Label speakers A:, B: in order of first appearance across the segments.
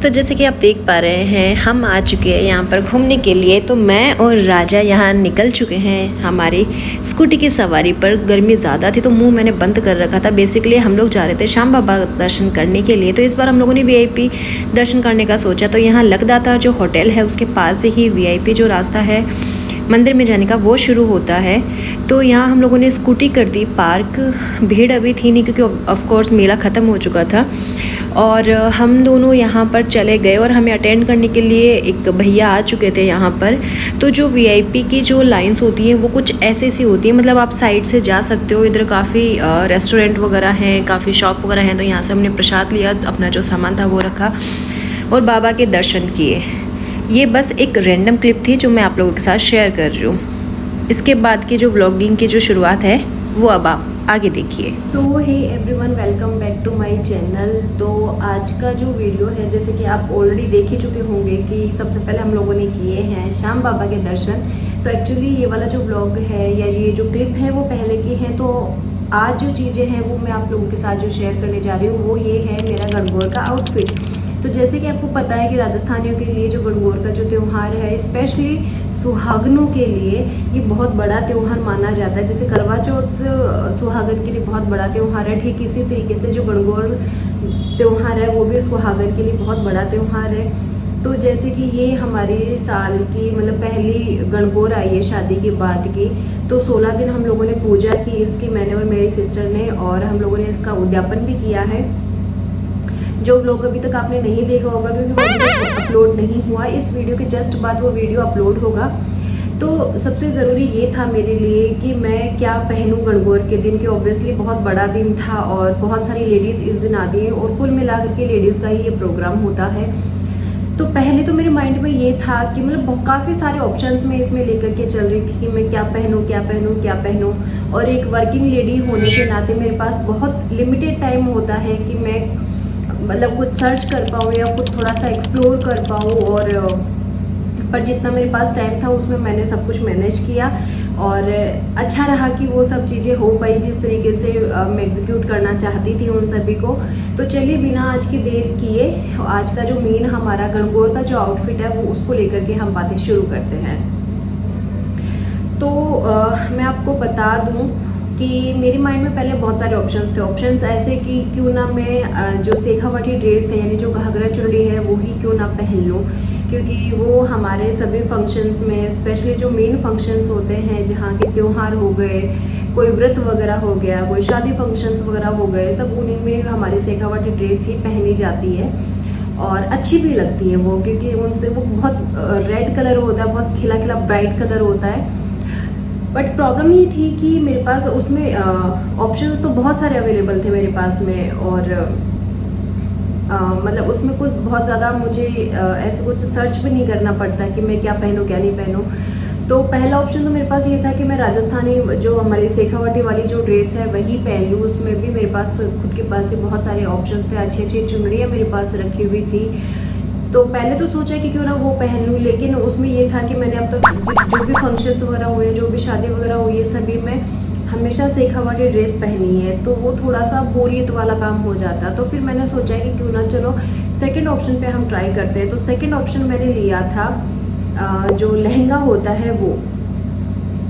A: तो जैसे कि आप देख पा रहे हैं हम आ चुके हैं यहाँ पर घूमने के लिए। तो मैं और राजा यहाँ निकल चुके हैं हमारी स्कूटी की सवारी पर। गर्मी ज़्यादा थी तो मुंह मैंने बंद कर रखा था। बेसिकली हम लोग जा रहे थे श्याम बाबा दर्शन करने के लिए। तो इस बार हम लोगों ने वीआईपी दर्शन करने का सोचा। तो यहाँ लगदाता जो होटल है उसके पास से ही वीआईपी जो रास्ता है मंदिर में जाने का वो शुरू होता है। तो यहाँ हम लोगों ने स्कूटी कर दी पार्क। भीड़ अभी थी नहीं क्योंकि ऑफ कोर्स मेला ख़त्म हो चुका था। और हम दोनों यहाँ पर चले गए और हमें अटेंड करने के लिए एक भैया आ चुके थे यहाँ पर। तो जो वीआईपी की जो लाइंस होती हैं वो कुछ ऐसे सी होती हैं, मतलब आप साइड से जा सकते हो। इधर काफ़ी रेस्टोरेंट वगैरह हैं, काफ़ी शॉप वगैरह हैं। तो यहाँ से हमने प्रसाद लिया, अपना जो सामान था वो रखा और बाबा के दर्शन किए। ये बस एक रैंडम क्लिप थी जो मैं आप लोगों के साथ शेयर कर रही हूँ। इसके बाद की जो व्लॉगिंग की जो शुरुआत है वो अब आप आगे देखिए। तो hey everyone, welcome back to my channel. तो आज का जो वीडियो है जैसे कि आप ऑलरेडी देख ही चुके होंगे कि सबसे पहले हम लोगों ने किए हैं श्याम बाबा के दर्शन। तो एक्चुअली ये वाला जो व्लॉग है या ये जो क्लिप है वो पहले की है। तो आज जो चीज़ें हैं वो मैं आप लोगों के साथ जो शेयर करने जा रही हूँ वो ये है मेरा गणगौर का आउटफिट। तो जैसे कि आपको पता है कि राजस्थानियों के लिए जो गणगौर का जो त्यौहार है, स्पेशली सुहागनों के लिए ये बहुत बड़ा त्यौहार माना जाता है। जैसे करवा चौथ सुहागन के लिए बहुत बड़ा त्यौहार है, ठीक इसी तरीके से जो गणगौर त्यौहार है वो भी सुहागन के लिए बहुत बड़ा त्यौहार है। तो जैसे कि ये हमारे साल की मतलब पहली गणगौर आई है शादी के बाद की। तो 16 दिन हम लोगों ने पूजा की इसकी, मैंने और मेरी सिस्टर ने, और हम लोगों ने इसका उद्यापन भी किया है। जो व्लॉग अभी तक आपने नहीं देखा होगा क्योंकि वो अपलोड नहीं हुआ, इस वीडियो के जस्ट बाद वो वीडियो अपलोड होगा। तो सबसे ज़रूरी ये था मेरे लिए कि मैं क्या पहनूं गणगौर के दिन, कि ऑब्वियसली बहुत बड़ा दिन था और बहुत सारी लेडीज़ इस दिन आती हैं और कुल मिलाकर के लेडीज़ का ही ये प्रोग्राम होता है। तो पहले तो मेरे माइंड में ये था कि मतलब काफ़ी सारे ऑप्शंस में इसमें लेकर के चल रही थी कि मैं क्या पहनूं क्या पहनूं क्या पहनूं। और एक वर्किंग लेडी होने के नाते मेरे पास बहुत लिमिटेड टाइम होता है कि मैं मतलब कुछ सर्च कर पाऊँ या कुछ थोड़ा सा एक्सप्लोर कर पाऊँ। और पर जितना मेरे पास टाइम था उसमें मैंने सब कुछ मैनेज किया और अच्छा रहा कि वो सब चीज़ें हो पाई जिस तरीके से मैं एग्जीक्यूट करना चाहती थी उन सभी को। तो चलिए बिना आज की देर किए आज का जो मेन हमारा गणगौर का जो आउटफिट है वो उसको लेकर के हम बातें शुरू करते हैं। तो मैं आपको बता दूं कि मेरे माइंड में पहले बहुत सारे ऑप्शंस थे। ऑप्शंस ऐसे कि क्यों ना मैं जो शेखावाटी ड्रेस है यानी जो घाघरा चुनरी है वो ही क्यों ना पहन लूँ, क्योंकि वो हमारे सभी फंक्शंस में स्पेशली जो मेन फंक्शंस होते हैं जहाँ के त्यौहार हो गए, कोई व्रत वगैरह हो गया, कोई शादी फंक्शंस वगैरह हो गए, सब उन्हीं में हमारी शेखावाटी ड्रेस ही पहनी जाती है और अच्छी भी लगती है वो, क्योंकि उनसे वो बहुत रेड कलर होता है, बहुत खिला खिला ब्राइट कलर होता है। बट प्रॉब्लम ये थी कि मेरे पास उसमें ऑप्शंस तो बहुत सारे अवेलेबल थे मेरे पास में और मतलब उसमें कुछ बहुत ज़्यादा मुझे ऐसे कुछ सर्च भी नहीं करना पड़ता कि मैं क्या पहनूं क्या नहीं पहनूं। तो पहला ऑप्शन तो मेरे पास ये था कि मैं राजस्थानी जो हमारी शेखावाटी वाली जो ड्रेस है वही पहन लूँ। उसमें भी मेरे पास खुद के पास ही बहुत सारे ऑप्शंस थे, अच्छी अच्छी चुनरियाँ मेरे पास रखी हुई थी। तो पहले तो सोचा कि क्यों ना वो पहन लूँ, लेकिन उसमें ये था कि मैंने अब तक जो भी फंक्शंस वगैरह हुए, जो भी शादी वगैरह हुई है, सभी में हमेशा शेखावाटी ड्रेस पहनी है तो वो थोड़ा सा बोरियत वाला काम हो जाता। तो फिर मैंने सोचा कि क्यों ना चलो सेकंड ऑप्शन पे हम ट्राई करते हैं। तो सेकंड ऑप्शन मैंने लिया था जो लहंगा होता है वो।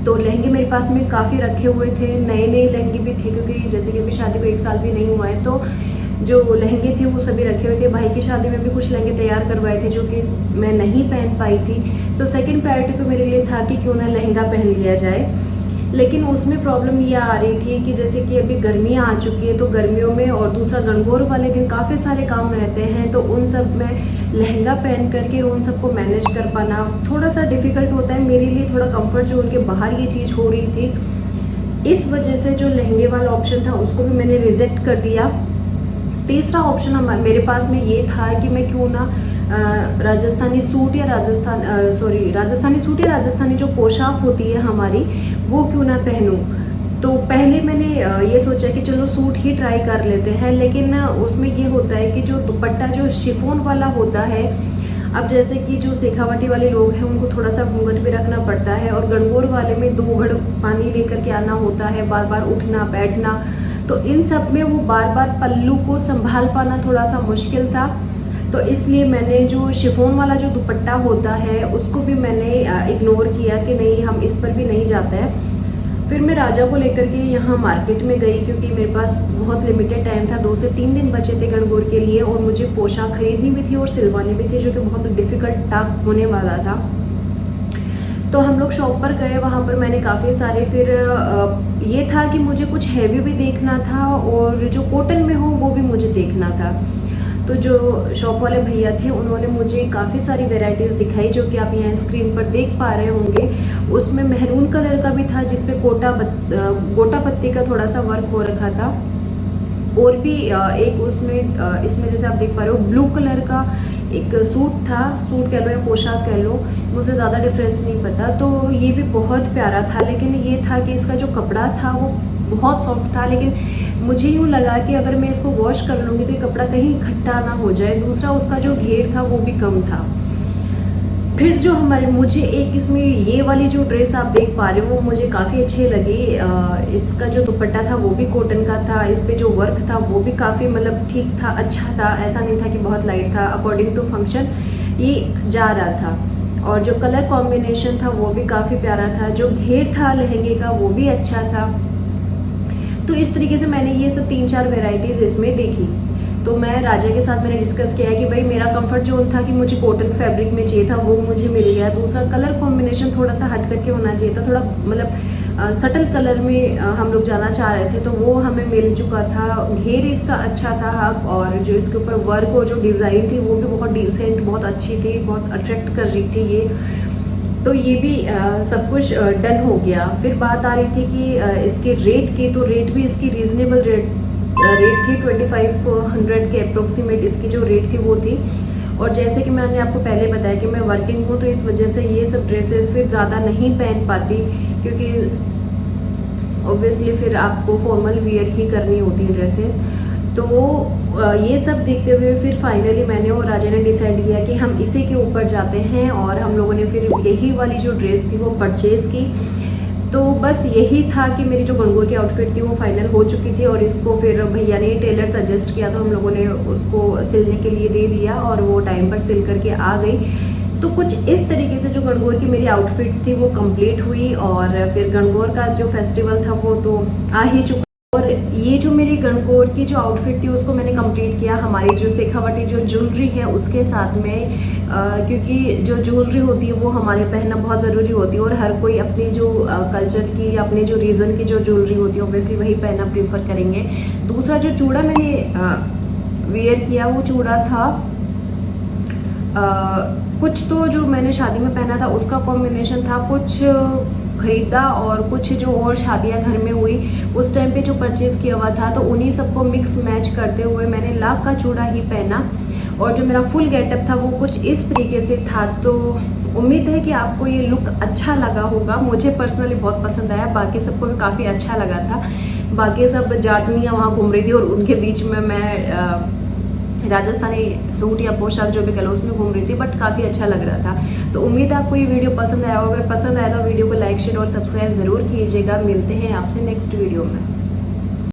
A: तो लहंगे मेरे पास में काफ़ी रखे हुए थे, नए नए लहंगे भी थे क्योंकि जैसे कि अभी शादी को 1 साल भी नहीं हुआ है। तो जो लहंगे थे वो सभी रखे हुए थे। भाई की शादी में भी कुछ लहंगे तैयार करवाए थे जो कि मैं नहीं पहन पाई थी। तो सेकंड प्रायोरिटी पे मेरे लिए था कि क्यों ना लहंगा पहन लिया जाए। लेकिन उसमें प्रॉब्लम ये आ रही थी कि जैसे कि अभी गर्मियाँ आ चुकी हैं तो गर्मियों में और दूसरा गणगौर वाले दिन काफ़ी सारे काम रहते हैं। तो उन सब में लहंगा पहन करके उन सबको मैनेज कर पाना थोड़ा सा डिफ़िकल्ट होता है मेरे लिए। थोड़ा कंफर्ट जोन के बाहर ये चीज़ हो रही थी, इस वजह से जो लहंगे वाला ऑप्शन था उसको भी मैंने रिजेक्ट कर दिया। तीसरा ऑप्शन मेरे पास में ये था कि मैं क्यों ना राजस्थानी सूट या राजस्थानी सूट या राजस्थानी जो पोशाक होती है हमारी वो क्यों ना पहनूं। तो पहले मैंने ये सोचा कि चलो सूट ही ट्राई कर लेते हैं, लेकिन उसमें ये होता है कि जो दुपट्टा जो शिफॉन वाला होता है, अब जैसे कि जो शेखावाटी वाले लोग हैं उनको थोड़ा सा घूंघट भी रखना पड़ता है और गणगौर वाले में 2 घड़ पानी लेकर के आना होता है, बार बार उठना बैठना। तो इन सब में वो बार बार पल्लू को संभाल पाना थोड़ा सा मुश्किल था। तो तो इसलिए मैंने जो शिफॉन वाला जो दुपट्टा होता है उसको भी मैंने इग्नोर किया कि नहीं, हम इस पर भी नहीं जाते हैं। फिर मैं राजा को लेकर के यहाँ मार्केट में गई, क्योंकि मेरे पास बहुत लिमिटेड टाइम था, 2 से 3 दिन बचे थे गणगौर के लिए, और मुझे पोशाक खरीदनी भी थी और सिलवानी भी थी, जो कि बहुत डिफ़िकल्ट टास्क होने वाला था। तो हम लोग शॉप पर गए, वहाँ पर मैंने काफ़ी सारे, फिर ये था कि मुझे कुछ हैवी भी देखना था और जो कॉटन में हो वो भी मुझे देखना था। तो जो शॉप वाले भैया थे उन्होंने मुझे काफ़ी सारी वेराइटीज़ दिखाई, जो कि आप यहाँ स्क्रीन पर देख पा रहे होंगे। उसमें मेहरून कलर का भी था जिसपे गोटा पत्ती का थोड़ा सा वर्क हो रखा था, और भी एक उसमें इसमें जैसे आप देख पा रहे हो ब्लू कलर का एक सूट था, सूट कह लो या पोशाक कह लो, मुझे ज़्यादा डिफरेंस नहीं पता। तो ये भी बहुत प्यारा था, लेकिन ये था कि इसका जो कपड़ा था वो बहुत सॉफ्ट था, लेकिन मुझे यूँ लगा कि अगर मैं इसको वॉश कर लूँगी तो ये कपड़ा कहीं इकट्ठा ना हो जाए। दूसरा, उसका जो घेर था वो भी कम था। फिर जो मुझे एक इसमें ये वाली जो ड्रेस आप देख पा रहे हो वो मुझे काफ़ी अच्छी लगी। इसका जो दुपट्टा था वो भी कॉटन का था, इस पे जो वर्क था वो भी काफ़ी मतलब ठीक था, अच्छा था, ऐसा नहीं था कि बहुत लाइट था। अकॉर्डिंग टू फंक्शन ये जा रहा था, और जो कलर कॉम्बिनेशन था वो भी काफ़ी प्यारा था। जो घेर था लहंगे का वो भी अच्छा था। तो इस तरीके से मैंने ये सब 3-4 वेराइटीज़ इसमें देखी। तो मैं राजा के साथ मैंने डिस्कस किया कि भाई मेरा कंफर्ट जोन था कि मुझे कॉटन फैब्रिक में चाहिए था, वो मुझे मिल गया। दूसरा, कलर कॉम्बिनेशन थोड़ा सा हट करके होना चाहिए था, थोड़ा मतलब सटल कलर में हम लोग जाना चाह रहे थे, तो वो हमें मिल चुका था। घेर इसका अच्छा था, और जो इसके ऊपर वर्क और जो डिज़ाइन थी वो भी बहुत डिसेंट, बहुत अच्छी थी, बहुत अट्रैक्ट कर रही थी ये। तो ये भी सब कुछ डन हो गया। फिर बात आ रही थी कि इसके रेट की, तो रेट भी इसकी रीज़नेबल रेट थी, 2500 के अप्रोक्सीमेट इसकी जो रेट थी वो थी। और जैसे कि मैंने आपको पहले बताया कि मैं वर्किंग हूँ, तो इस वजह से ये सब ड्रेसेस फिर ज़्यादा नहीं पहन पाती, क्योंकि ऑब्वियसली फिर आपको फॉर्मल वियर ही करनी होती हैं ड्रेसेस। तो ये सब देखते हुए फिर फाइनली मैंने और राजा ने डिसाइड किया कि हम इसी के ऊपर जाते हैं, और हम लोगों ने फिर यही वाली जो ड्रेस थी वो परचेज़ की। तो बस यही था कि मेरी जो गणगौर की आउटफिट थी वो फाइनल हो चुकी थी, और इसको फिर भैया ने टेलर सजेस्ट किया, तो हम लोगों ने उसको सिलने के लिए दे दिया, और वो टाइम पर सिल करके आ गई। तो कुछ इस तरीके से जो गणगौर की मेरी आउटफिट थी वो कंप्लीट हुई, और फिर गणगौर का जो फेस्टिवल था वो तो आ ही चुका। और ये जो मेरी गणगौर की जो आउटफिट थी उसको मैंने कंप्लीट किया हमारी जो शेखावटी जो ज्वेलरी है उसके साथ में, क्योंकि जो ज्वेलरी होती है वो हमारे पहनना बहुत ज़रूरी होती है, और हर कोई अपनी जो कल्चर की या अपने जो रीजन की जो ज्वेलरी होती है ऑब्वियसली वही पहनना प्रीफर करेंगे। दूसरा, जो चूड़ा मैंने वेयर किया वो चूड़ा था कुछ तो जो मैंने शादी में पहना था उसका कॉम्बिनेशन था, कुछ खरीदा, और कुछ जो और शादियां घर में हुई उस टाइम पे जो परचेज़ किया हुआ था, तो उन्हीं सबको मिक्स मैच करते हुए मैंने लाख का चूड़ा ही पहना। और जो मेरा फुल गेटअप था वो कुछ इस तरीके से था। तो उम्मीद है कि आपको ये लुक अच्छा लगा होगा। मुझे पर्सनली बहुत पसंद आया, बाकी सबको भी काफ़ी अच्छा लगा था। बाकी सब जाटनियाँ वहाँ घूम रही थी, और उनके बीच में मैं राजस्थानी सूट या पोशाक जो भी कह लो उसमें घूम रही थी, बट काफ़ी अच्छा लग रहा था। तो उम्मीद है आपको ये वीडियो पसंद आया होगा। अगर पसंद आया तो वीडियो को लाइक, शेयर और सब्सक्राइब ज़रूर कीजिएगा। मिलते हैं आपसे नेक्स्ट वीडियो में।